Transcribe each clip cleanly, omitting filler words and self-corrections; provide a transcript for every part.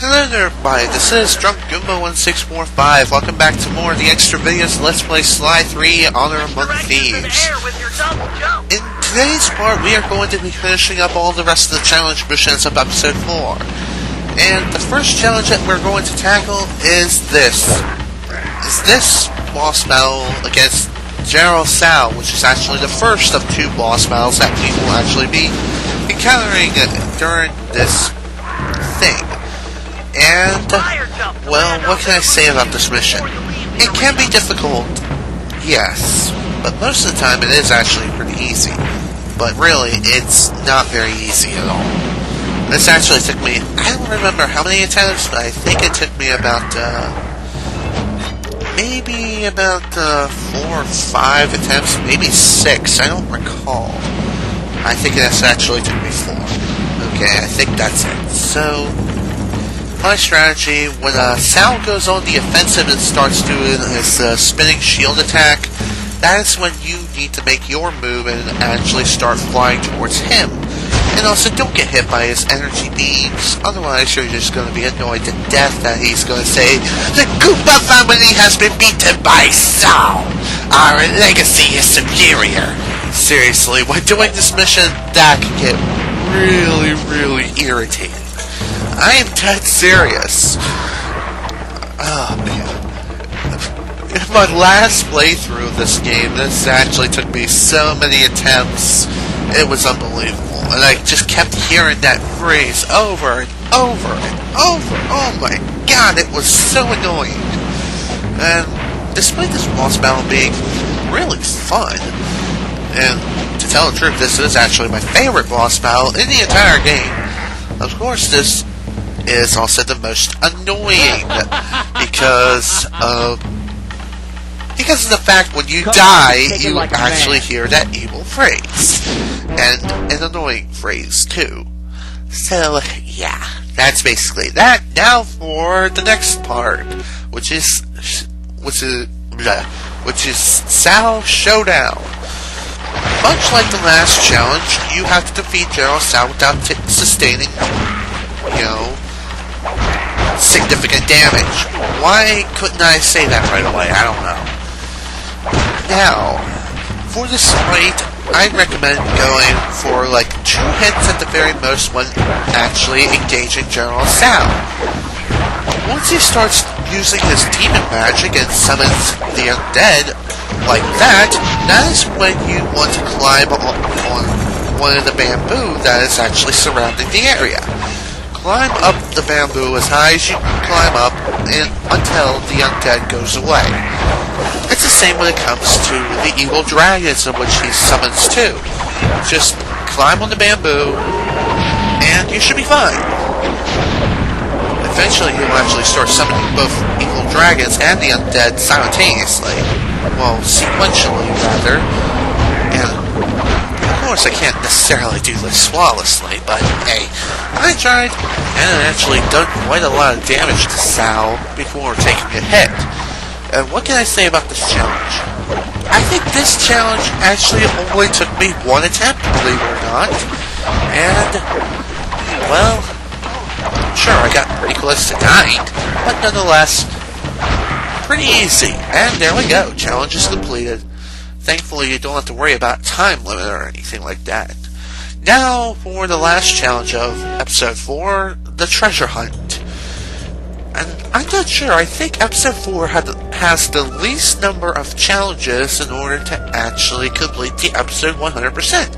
Hello there everybody, this is Drunk Goomba1645. Welcome back to more of the extra videos. Let's play Sly 3 Honor Among Thieves. In today's part, we are going to be finishing up all the rest of the challenge missions of episode 4. And the first challenge that we're going to tackle is this. Boss battle against General Sal, which is actually the first of two boss battles that we will actually be encountering during this thing. And, well, what can I say about this mission? It can be difficult, yes, but most of the time it is actually pretty easy. But really, it's not very easy at all. This actually took me, I don't remember how many attempts, but I think it took me about, maybe about 4 or 5 attempts, maybe 6, I don't recall. I think it actually took me 4. Okay, I think that's it. So, my strategy, when Sal goes on the offensive and starts doing his spinning shield attack, that is when you need to make your move and actually start flying towards him. And also, don't get hit by his energy beams, otherwise you're just going to be annoyed to death that he's going to say, "The Goomba family has been beaten by Sal! Our legacy is superior!" Seriously, when doing this mission, that can get really, really irritating. I am dead serious. Oh man. In my last playthrough of this game, this actually took me so many attempts. It was unbelievable. And I just kept hearing that phrase over and over and over. Oh my god, it was so annoying. And despite this boss battle being really fun, and to tell the truth, this is actually my favorite boss battle in the entire game. Of course, this is also the most annoying because of the fact when you die, you actually hear that evil phrase, and an annoying phrase too. So yeah, that's basically that. Now for the next part, which is Sal Showdown. Much like the last challenge, you have to defeat General Sal without sustaining, significant damage. Why couldn't I say that right away? I don't know. Now, for this fight, I recommend going for like 2 hits at the very most when actually engaging General Sal. Once he starts using his demon magic and summons the undead like that, that is when you want to climb on one of the bamboo that is actually surrounding the area. Climb up the bamboo as high as you can climb up until the undead goes away. It's the same when it comes to the evil dragons in which he summons too. Just climb on the bamboo and you should be fine. Eventually you'll actually start summoning both evil dragons and the undead simultaneously. Well, sequentially rather. And of course, I can't necessarily do this flawlessly, but hey, I tried, and I actually done quite a lot of damage to Sal before taking a hit. And what can I say about this challenge? I think this challenge actually only took me 1 attempt, believe it or not. And, well, sure, I got pretty close to dying, but nonetheless, pretty easy. And there we go, challenge is completed. Thankfully, you don't have to worry about time limit or anything like that. Now, for the last challenge of Episode 4, the treasure hunt. And I'm not sure, I think Episode 4 has the least number of challenges in order to actually complete the episode 100%.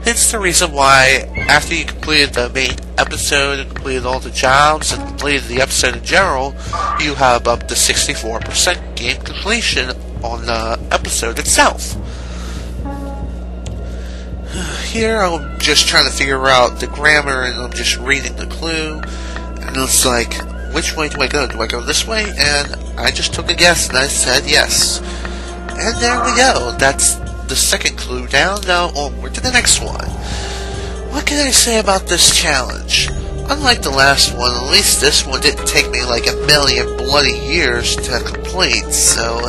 Hence the reason why, after you completed the main episode and completed all the jobs and completed the episode in general, you have up to 64% game completion on the episode itself. Here I'm just trying to figure out the grammar and I'm just reading the clue, and it's like, which way do I go? Do I go this way? And I just took a guess and I said yes. And there we go. That's the second clue down. Now onward to the next one. What can I say about this challenge? Unlike the last one, at least this one didn't take me like a million bloody years to complete, so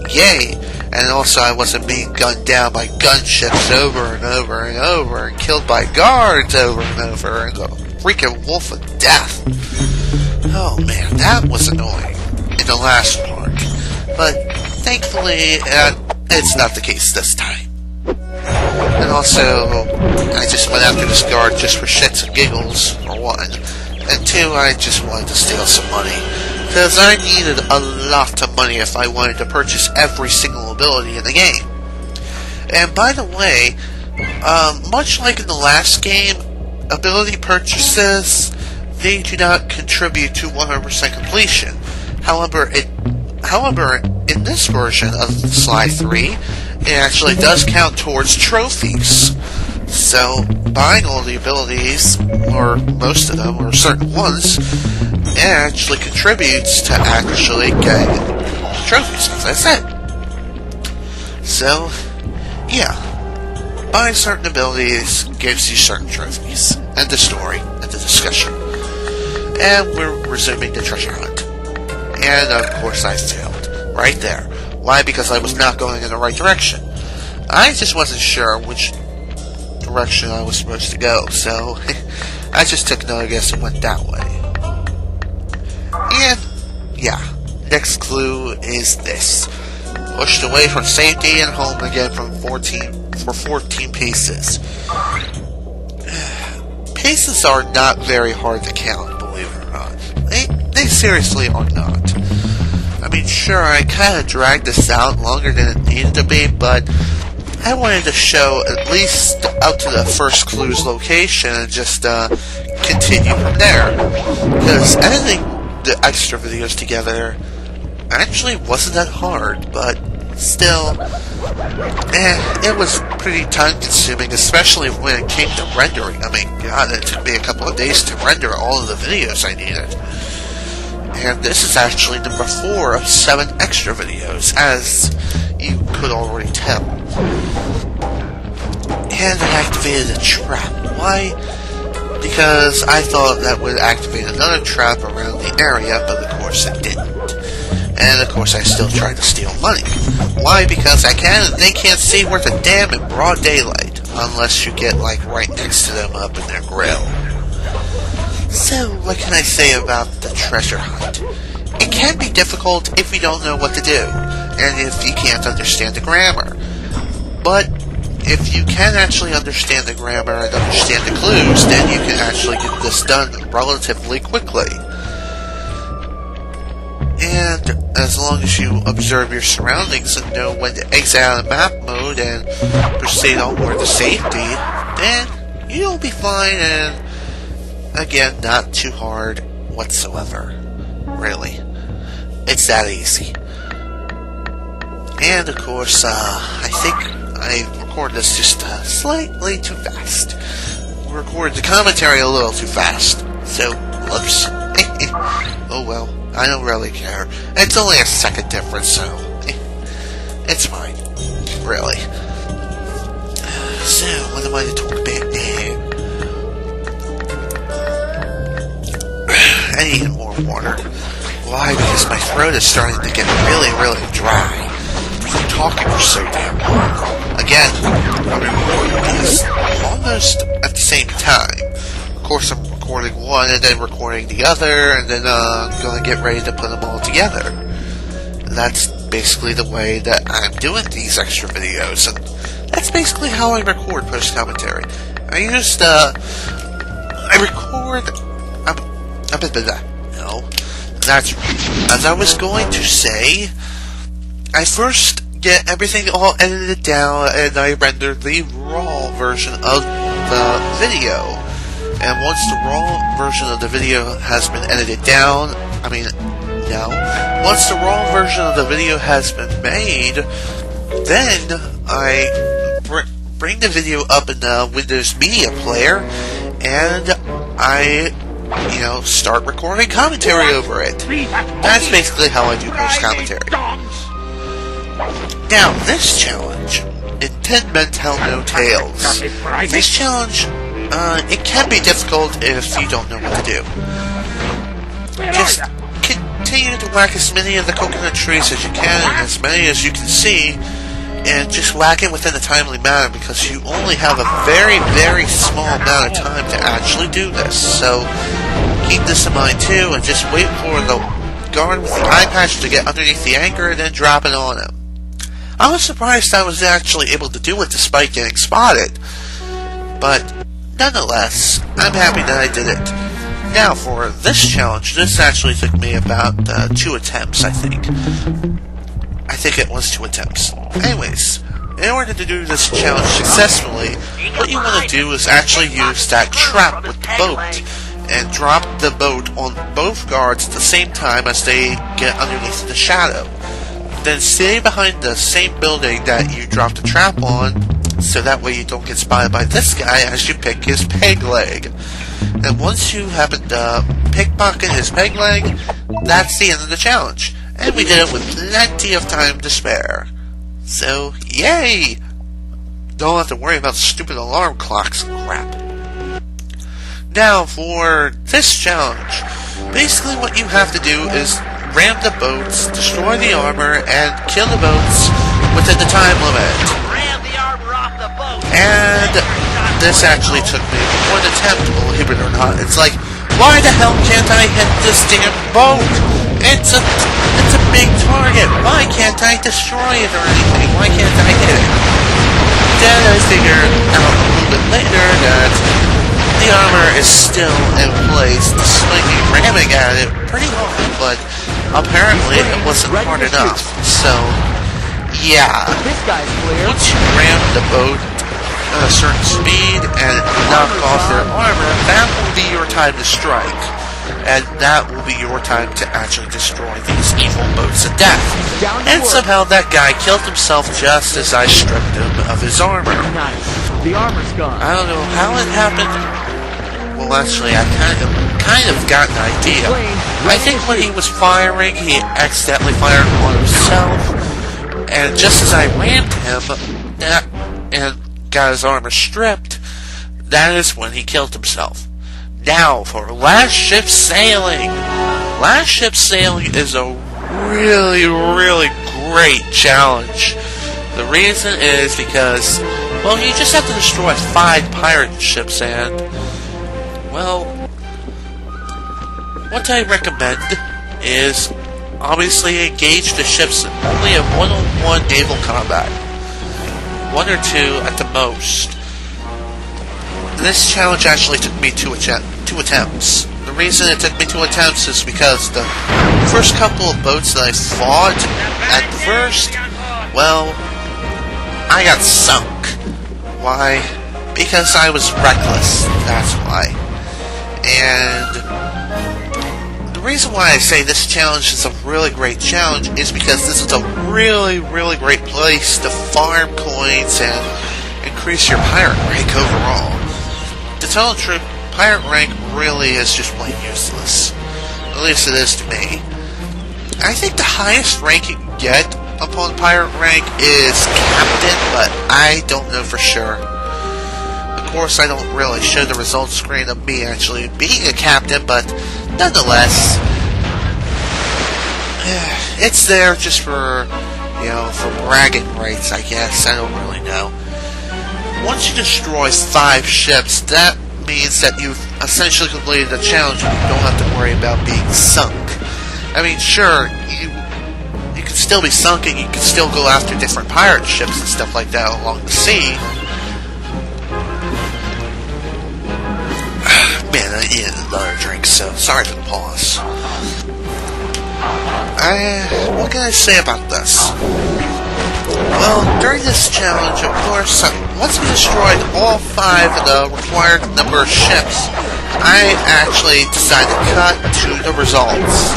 yay. And also I wasn't being gunned down by gunships over and over and over and killed by guards over and over and freaking wolf of death. Oh man, that was annoying in the last part. But thankfully, it's not the case this time. And also, I just went after this guard just for shits and giggles, for one. And two, I just wanted to steal some money. Because I needed a lot of money if I wanted to purchase every single ability in the game. And by the way, much like in the last game, ability purchases, they do not contribute to 100% completion. However, in this version of Sly 3, it actually does count towards trophies. So, buying all the abilities, or most of them, or certain ones, it actually contributes to actually getting all the trophies, as I said. So, yeah. Buying certain abilities gives you certain trophies. End of story. End of discussion. And we're resuming the treasure hunt. And of course I failed. Right there. Why? Because I was not going in the right direction. I just wasn't sure which direction I was supposed to go, so I just took another guess and went that way. And, yeah. Next clue is this. Pushed away from safety and home again for 14 paces. Paces are not very hard to count, believe it or not. They seriously are not. I mean, sure, I kind of dragged this out longer than it needed to be, but I wanted to show at least up to the first clue's location and just continue from there. Because editing the extra videos together actually wasn't that hard, but still, it was pretty time-consuming, especially when it came to rendering. I mean, God, it took me a couple of days to render all of the videos I needed. And this is actually number 4 of 7 extra videos, as you could already tell. And I activated a trap. Why? Because I thought that would activate another trap around the area, but of course it didn't. And of course I still tried to steal money. Why? Because they can't see worth a damn in broad daylight, unless you get like right next to them up in their grill. So, what can I say about the treasure hunt? It can be difficult if you don't know what to do, and if you can't understand the grammar. But if you can actually understand the grammar and understand the clues, then you can actually get this done relatively quickly. And as long as you observe your surroundings and know when to exit out of map mode and proceed onward to safety, then you'll be fine, and again, not too hard whatsoever. Really. It's that easy. And of course, I think I recorded this just slightly too fast. Recorded the commentary a little too fast. So, whoops. Oh well. I don't really care. It's only a second difference, so it's fine. Really. So, what am I to talk about now? I need more water. Why? Because my throat is starting to get really, really dry. I'm talking for so damn long. Again, I'm recording these almost at the same time. Of course, I'm recording one and then recording the other, and then I'm going to get ready to put them all together. That's basically the way that I'm doing these extra videos, and that's basically how I record post-commentary. No, that's right. As I was going to say, I first get everything all edited down, and I render the raw version of the video. And once the raw version of the video has been edited down, once the raw version of the video has been made, then I bring the video up in the Windows Media Player, and I, start recording commentary over it. That's basically how I do post-commentary. Now, this challenge, in 10 Men Tell No Tales, this challenge, it can be difficult if you don't know what to do. Just continue to whack as many of the coconut trees as you can, and as many as you can see, and just whack it within a timely manner, because you only have a very, very small amount of time to actually do this. So keep this in mind too, and just wait for the guard with the eye patch to get underneath the anchor and then drop it on him. I was surprised I was actually able to do it despite getting spotted, but nonetheless, I'm happy that I did it. Now for this challenge, this actually took me about 2 attempts, I think. I think it was 2 attempts. Anyways, in order to do this challenge successfully, what you want to do is actually use that trap with the boat and drop the boat on both guards at the same time as they get underneath the shadow. Then stay behind the same building that you dropped the trap on, so that way you don't get spotted by this guy as you pick his peg leg. And once you happen to pickpocket his peg leg, that's the end of the challenge. And we did it with plenty of time to spare. So, yay! Don't have to worry about stupid alarm clocks crap. Now, for this challenge, basically what you have to do is ram the boats, destroy the armor, and kill the boats within the time limit. Ram the armor off the boat. And this actually took me 1 attempt, believe it or not. It's like, why the hell can't I hit this damn boat? It's a big target. Why can't I destroy it or anything? Why can't I hit it? Then I figured out a little bit later that the armor is still in place, despite me ramming at it pretty hard, but apparently it wasn't hard enough. So, yeah. Once you ram the boat at a certain speed and knock off their armor, that will be your time to strike. And that will be your time to actually destroy these evil boats to death. And somehow that guy killed himself just as I stripped him of his armor. The armor's gone. I don't know how it happened. Well, actually, I kind of got an idea. I think when he was firing, he accidentally fired on himself. And just as I rammed him and got his armor stripped, that is when he killed himself. Now, for Last Ship Sailing. Last Ship Sailing is a really, really great challenge. The reason is because, well, you just have to destroy 5 pirate ships and, well, what I recommend is obviously engage the ships only in one-on-one naval combat. 1 or 2 at the most. This challenge actually took me 2 attempts. The reason it took me 2 attempts is because the first couple of boats that I fought at first, well, I got sunk. Why? Because I was reckless, that's why. And the reason why I say this challenge is a really great challenge is because this is a really, really great place to farm coins and increase your pirate rank overall. To tell the truth, pirate rank really is just plain useless. At least it is to me. I think the highest rank you can get upon pirate rank is captain, but I don't know for sure. Of course, I don't really show the results screen of me actually being a captain, but nonetheless, it's there just for, for bragging rights, I guess. I don't really know. Once you destroy 5 ships, that means that you've essentially completed the challenge and you don't have to worry about being sunk. I mean, sure, you can still be sunk and you can still go after different pirate ships and stuff like that along the sea. Man, I needed another drink, so sorry for the pause. What can I say about this? Well, during this challenge, of course, once we destroyed all 5 of the required number of ships, I actually decided to cut to the results.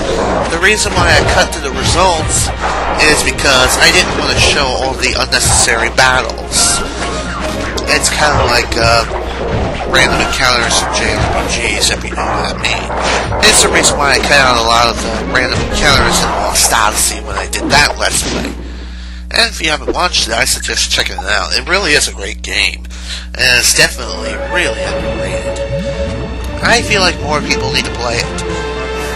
The reason why I cut to the results is because I didn't want to show all the unnecessary battles. It's kind of like random encounters in JRPGs, if you know what I mean. It's the reason why I cut out a lot of the random encounters in Lost Odyssey when I did that Let's Play. And if you haven't watched it, I suggest checking it out. It really is a great game. And it's definitely really underrated. I feel like more people need to play it.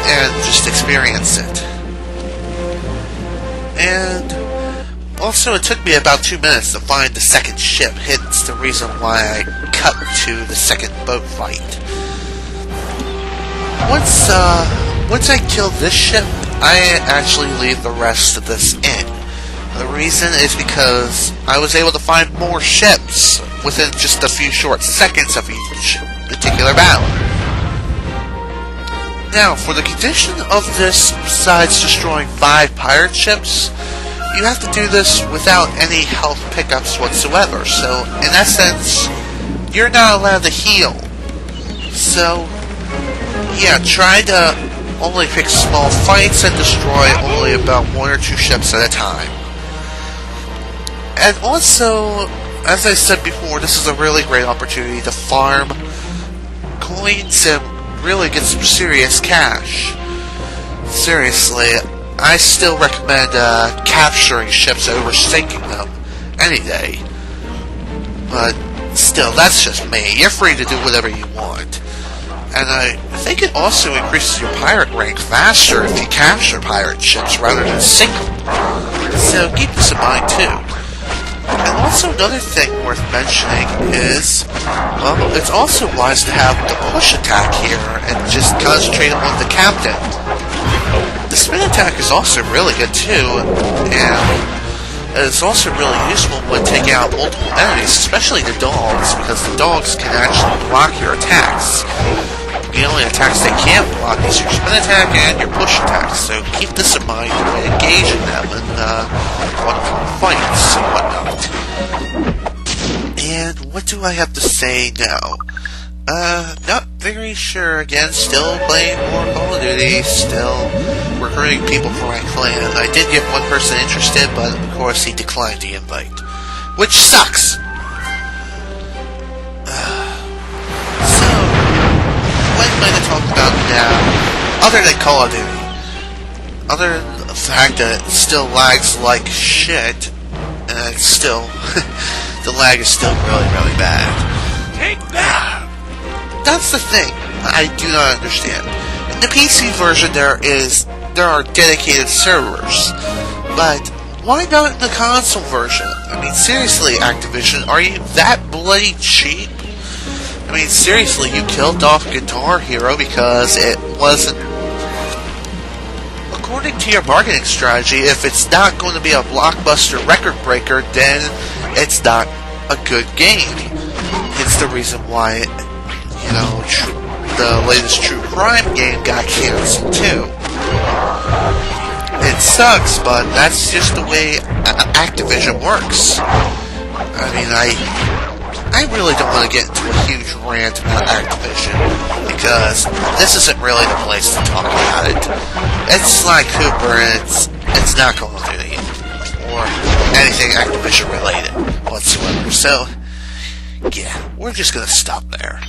And just experience it. And also, it took me about 2 minutes to find the second ship, hence the reason why I cut to the second boat fight. Once I kill this ship, I actually leave the rest of this in. The reason is because I was able to find more ships within just a few short seconds of each particular battle. Now, for the condition of this, besides destroying 5 pirate ships, you have to do this without any health pickups whatsoever. So, in essence, you're not allowed to heal. So, yeah, try to only pick small fights and destroy only about 1 or 2 ships at a time. And also, as I said before, this is a really great opportunity to farm coins and really get some serious cash. Seriously, I still recommend capturing ships over sinking them any day. But still, that's just me. You're free to do whatever you want. And I think it also increases your pirate rank faster if you capture pirate ships rather than sink them. So keep this in mind too. And also another thing worth mentioning is, well, it's also wise to have the push attack here and just concentrate on the captain. The spin attack is also really good too, and it's also really useful when taking out multiple enemies, especially the dogs, because the dogs can actually block your attacks. The only attacks they can't block is your spin attack and your push attack, so keep this in mind when engaging them in one-on-one fights and whatnot. And what do I have to say now? Not very sure. Again, still playing more Call of Duty, still recruiting people for my clan. I did get one person interested, but of course he declined the invite, which sucks! What am I to talk about now, other than Call of Duty? Other than the fact that it still lags like shit, and it's still, the lag is still really, really bad. Take that! That's the thing I do not understand. In the PC version, there are dedicated servers, but why not in the console version? I mean, seriously, Activision, are you that bloody cheap? I mean, seriously, you killed off Guitar Hero because it wasn't... According to your marketing strategy, if it's not going to be a blockbuster record breaker, then it's not a good game. It's the reason why, you know, the latest True Crime game got cancelled too. It sucks, but that's just the way Activision works. I mean, I really don't want to get into a huge rant about Activision, because this isn't really the place to talk about it. It's Sly Cooper, and it's not Call of Duty, or anything Activision related whatsoever. So, yeah, we're just going to stop there.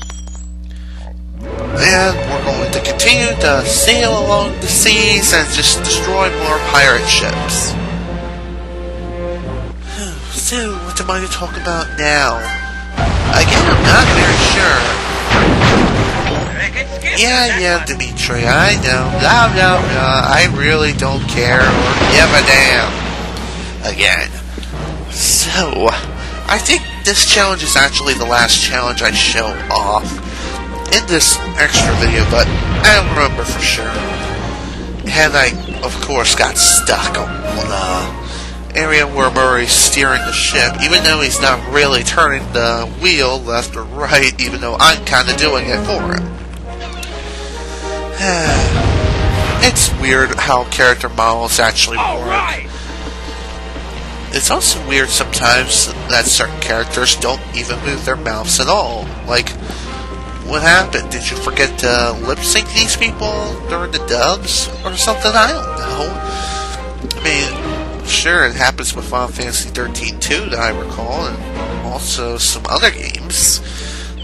And we're going to continue to sail along the seas and just destroy more pirate ships. So, what am I to talk about now? Again, I'm not very sure. Yeah, Dimitri, I know. Blah, blah, blah. I really don't care or give a damn. Again. So, I think this challenge is actually the last challenge I show off in this extra video, but I don't remember for sure. And I, of course, got stuck on the area where Murray's steering the ship, even though he's not really turning the wheel left or right, even though I'm kind of doing it for him. It's weird how character models actually work. It's also weird sometimes that certain characters don't even move their mouths at all. Like, what happened? Did you forget to lip-sync these people during the dubs or something? I don't know. I mean, sure, it happens with Final Fantasy 13 too, that I recall, and also some other games,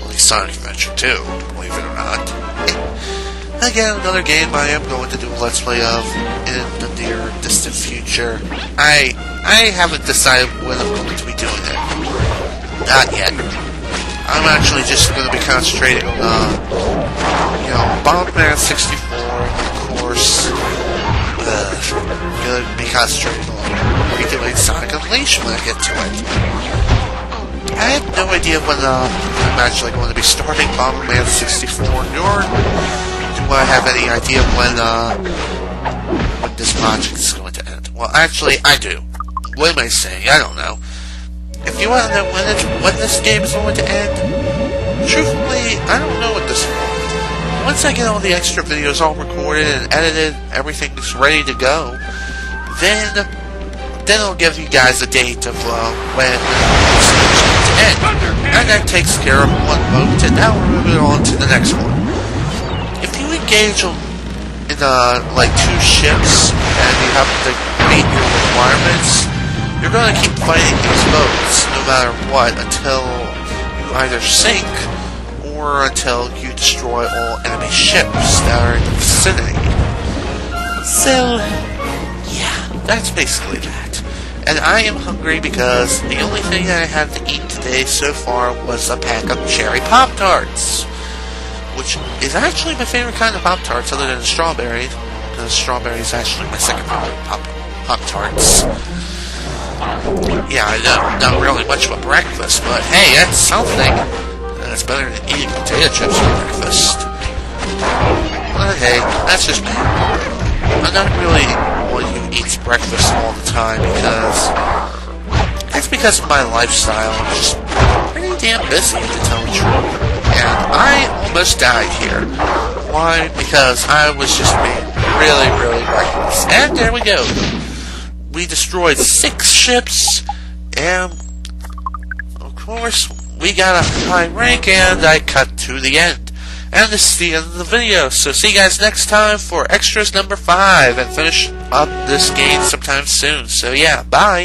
like Sonic Adventure 2, believe it or not. Again, another game I am going to do a Let's Play of in the near distant future. I haven't decided when I'm going to be doing it. Not yet. I'm actually just going to be concentrating on, Bombman 64, of course, gonna be concentrating on redoing Sonic Unleashed when I get to it. I have no idea when I'm actually going to be starting Bomberman 64, nor do I have any idea when this project is going to end. Well, actually, I do. What am I saying? I don't know. If you want to know when this game is going to end, truthfully, I don't know at this point. Once I get all the extra videos all recorded and edited, everything's ready to go, then I'll give you guys a date of when this game is going to end. And that takes care of one vote, and now we're moving on to the next one. If you engage in like 2 ships, and you have to meet your requirements, you're going to keep fighting these boats, no matter what, until you either sink, or until you destroy all enemy ships that are in the vicinity. So, yeah, that's basically that. And I am hungry because the only thing that I had to eat today so far was a pack of cherry Pop-Tarts, which is actually my favorite kind of Pop-Tarts other than the strawberry, because strawberry is actually my second favorite Pop-Tarts. Yeah, I know, not really much of a breakfast, but hey, that's something. It's better than eating potato chips for breakfast. But hey, that's just me. I'm not really one who eats breakfast all the time because of my lifestyle. I'm just pretty damn busy, to tell the truth. And I almost died here. Why? Because I was just being really, really reckless. And there we go. We destroyed 6 ships, and of course, we got a high rank, and I cut to the end. And this is the end of the video, so see you guys next time for extras number 5, and finish up this game sometime soon. So yeah, bye!